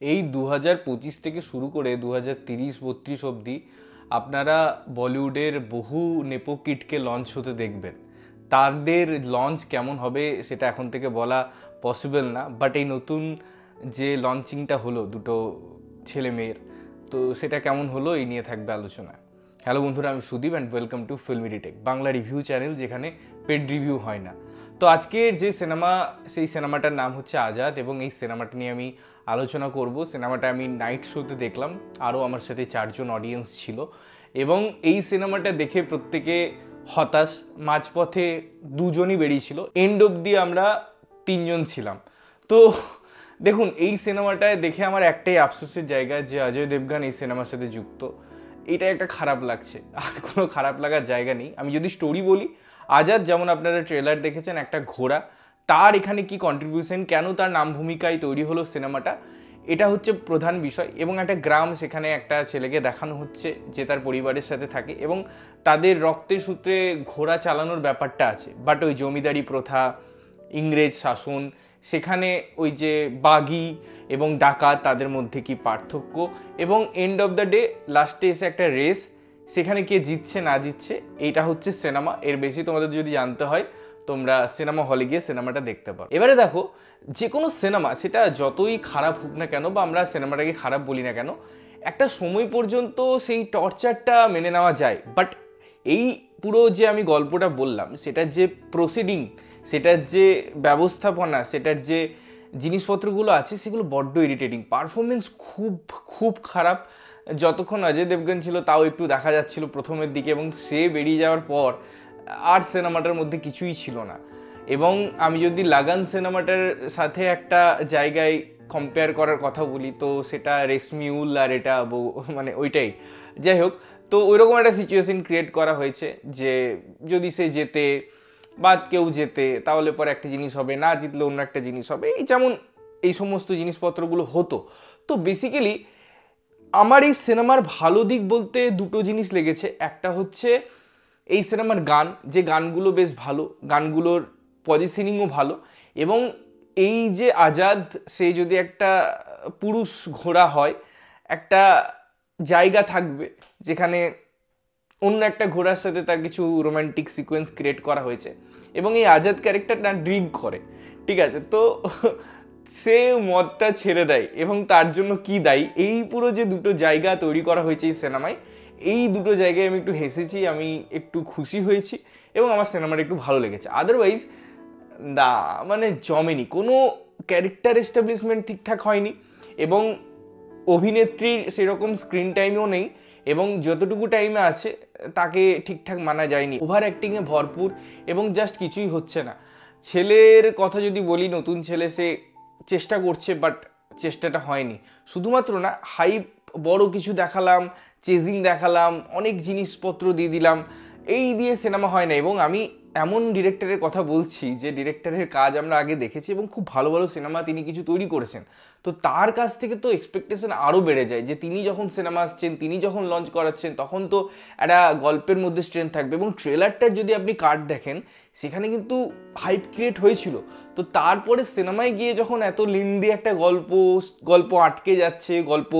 এই 2025 থেকে শুরু করে 2030-32 অবধি আপনারা বলিউডের বহু নেপো কিডকে লঞ্চ হতে দেখবেন। তাদের লঞ্চ কেমন হবে সেটা এখন থেকে বলা পসিবল না, বাট এই নতুন যে লঞ্চিংটা হলো দুটো ছেলে মেয়ের, তো সেটা কেমন হলো এই নিয়ে থাকবে আলোচনা। হ্যালো বন্ধুরা, আমি Sudip and welcome to filmy retake, Bangla review channel যেখানে পেড রিভিউ হয় না। তো আজকের যে সিনেমা, সেই সিনেমাটার নাম হচ্ছে আজাদ, এবং এই সিনেমাটা নিয়ে আমি আলোচনা করব। সিনেমাটা আমি নাইট শোতে দেখলাম, আরও আমার সাথে 4 জন অডিয়েন্স ছিল, এবং এই সিনেমাটা দেখে প্রত্যেকে হতাশ। মাঝপথে 2 জনই বেরিয়েছিল, এন্ড অবধি আমরা 3 জন ছিলাম। তো দেখুন, এই সিনেমাটায় দেখে আমার একটাই আফসোসের জায়গা যে অজয় দেবগন এই সিনেমার সাথে যুক্ত। এটা একটা খারাপ লাগছে, আর কোনো খারাপ লাগার জায়গা নেই। আমি যদি স্টোরি বলি, আজাদ যেমন আপনারা ট্রেলার দেখেছেন, একটা ঘোড়া, তার এখানে কি কন্ট্রিবিউশন, কেন তার নাম ভূমিকায় তৈরি হলো সিনেমাটা, এটা হচ্ছে প্রধান বিষয়। এবং একটা গ্রাম, সেখানে একটা ছেলেকে দেখানো হচ্ছে যে তার পরিবারের সাথে থাকে, এবং তাদের রক্তের সূত্রে ঘোড়া চালানোর ব্যাপারটা আছে। বাট ওই জমিদারি প্রথা, ইংরেজ শাসন, সেখানে ওই যে বাগি এবং ডাকাত, তাদের মধ্যে কি পার্থক্য, এবং এন্ড অফ দ্য ডে লাস্টে এসে একটা রেস, সেখানে কে জিতছে না জিতছে, এইটা হচ্ছে সিনেমা। এর বেশি তোমাদের যদি জানতে হয়, তোমরা সিনেমা হলে গিয়ে সিনেমাটা দেখতে পারো। এবারে দেখো, যে কোনো সিনেমা, সেটা যতই খারাপ হোক না কেন, বা আমরা সিনেমাটাকে খারাপ বলি না কেন, একটা সময় পর্যন্ত সেই টর্চারটা মেনে নেওয়া যায়। বাট এই পুরো যে আমি গল্পটা বললাম, সেটার যে প্রসিডিং, সেটার যে ব্যবস্থাপনা, সেটার যে জিনিসপত্রগুলো আছে, সেগুলো বড্ড ইরিটেটিং। পারফরমেন্স খুব খুব খারাপ। যতক্ষণ অজয় দেবগন ছিল তাও একটু দেখা যাচ্ছিল প্রথমের দিকে, এবং সে বেরিয়ে যাওয়ার পর আর সিনেমাটার মধ্যে কিছুই ছিল না। এবং আমি যদি লাগান সিনেমাটার সাথে একটা জায়গায় কম্পেয়ার করার কথা বলি, তো সেটা রেশমিউল আর এটা মানে ওইটাই। যাই হোক, তো ওইরকম একটা সিচুয়েশন ক্রিয়েট করা হয়েছে যে যদি সে জেতে বা কেউ জেতে, তাহলে পরে একটা জিনিস হবে, না জিতলে অন্য একটা জিনিস হবে, এই যেমন এই সমস্ত জিনিসপত্রগুলো হতো। তো বেসিক্যালি আমার এই সিনেমার ভালো দিক বলতে দুটো জিনিস লেগেছে। একটা হচ্ছে এই সিনেমার গান, যে গানগুলো বেশ ভালো, গানগুলোর পজিশনিংও ভালো। এবং এই যে আজাদ, সে যদি একটা পুরুষ ঘোড়া হয়, একটা জায়গা থাকবে যেখানে অন্য একটা ঘোড়ার সাথে তার কিছু রোম্যান্টিক সিকোয়েন্স ক্রিয়েট করা হয়েছে, এবং এই আজাদ ক্যারেক্টারটা ড্রিঙ্ক করে, ঠিক আছে, তো সে মদটা ছেড়ে দেয়, এবং তার জন্য কি দায়ী, এই পুরো যে দুটো জায়গা তৈরি করা হয়েছে এই সিনেমায়, এই দুটো জায়গায় আমি একটু হেসেছি, আমি একটু খুশি হয়েছি, এবং আমার সিনেমাটা একটু ভালো লেগেছে। আদারওয়াইজ না, মানে জমেনি, কোনো ক্যারেক্টার এস্টাবলিশমেন্ট ঠিকঠাক হয়নি, এবং অভিনেত্রীর সেরকম স্ক্রিন টাইমও নেই, এবং যতটুকু টাইমে আছে তাকে ঠিকঠাক মানা যায়নি। ওভার অ্যাক্টিংয়ে ভরপুর, এবং জাস্ট কিছুই হচ্ছে না। ছেলের কথা যদি বলি, নতুন ছেলে, সে চেষ্টা করছে, বাট চেষ্টাটা হয়নি। শুধুমাত্র না, হাইপ বড় কিছু দেখালাম, চেজিং দেখালাম, অনেক জিনিসপত্র দিয়ে দিলাম, এই দিয়ে সিনেমা হয় না। এবং আমি এমন ডিরেক্টরের কথা বলছি যে ডিরেক্টরের কাজ আমরা আগে দেখেছি, এবং খুব ভালো ভালো সিনেমা তিনি কিছু তৈরি করেছেন। তো তার কাছ থেকে তো এক্সপেকটেশন আরও বেড়ে যায়, যে তিনি যখন সিনেমা আসছেন, তিনি যখন লঞ্চ করাচ্ছেন, তখন তো একটা গল্পের মধ্যে স্ট্রেংথ থাকবে। এবং ট্রেলারটার যদি আপনি কাট দেখেন, সেখানে কিন্তু হাইপ ক্রিয়েট হয়েছিল। তো তারপরে সিনেমায় গিয়ে যখন এত লিন্ডি একটা গল্প আটকে যাচ্ছে, গল্প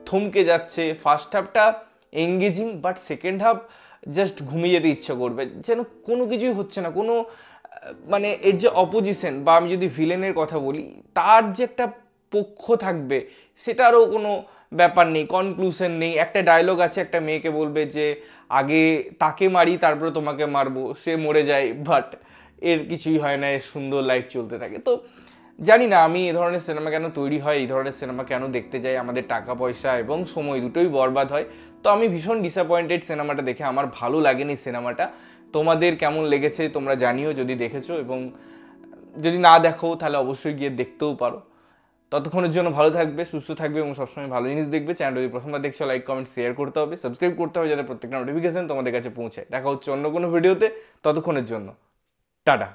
থমকে যাচ্ছে, ফার্স্ট হাফটা engaging, but second half just ঘুমিয়ে যেতে ইচ্ছা করবে, যেন কোনো কিছুই হচ্ছে না। কোনো মানে এর যে অপোজিশন, বা আমি যদি ভিলেনের কথা বলি, তার যে একটা পক্ষ থাকবে, সেটারও কোনো ব্যাপার নেই, কনক্লুশন নেই। একটা ডায়লগ আছে, একটা মেয়েকে বলবে যে আগে তাকে মারি তারপরে তোমাকে মারবো, সে মরে যায়, বাট এর কিছুই হয় না, এর সুন্দর লাইফ চলতে থাকে। তো জানি না আমি এ ধরনের সিনেমা কেন তৈরি হয়, এই ধরনের সিনেমা কেন দেখতে যাই, আমাদের টাকা পয়সা এবং সময় দুটোই বরবাদ হয়। তো আমি ভীষণ ডিসঅ্যাপয়েন্টেড সিনেমাটা দেখে, আমার ভালো লাগেনি সিনেমাটা। তোমাদের কেমন লেগেছে তোমরা জানিও যদি দেখেছো, এবং যদি না দেখো তাহলে অবশ্যই গিয়ে দেখতেও পারো। ততক্ষণের জন্য ভালো থাকবে, সুস্থ থাকবে, এবং সবসময় ভালো জিনিস দেখবে। চ্যানেল যদি প্রথমবার দেখছো, লাইক কমেন্ট শেয়ার করতে হবে, সাবস্ক্রাইব করতে হবে, যাতে প্রত্যেকটা নোটিফিকেশন তোমাদের কাছে পৌঁছায়। দেখা হচ্ছে অন্য কোনো ভিডিওতে, ততক্ষণের জন্য টাটা।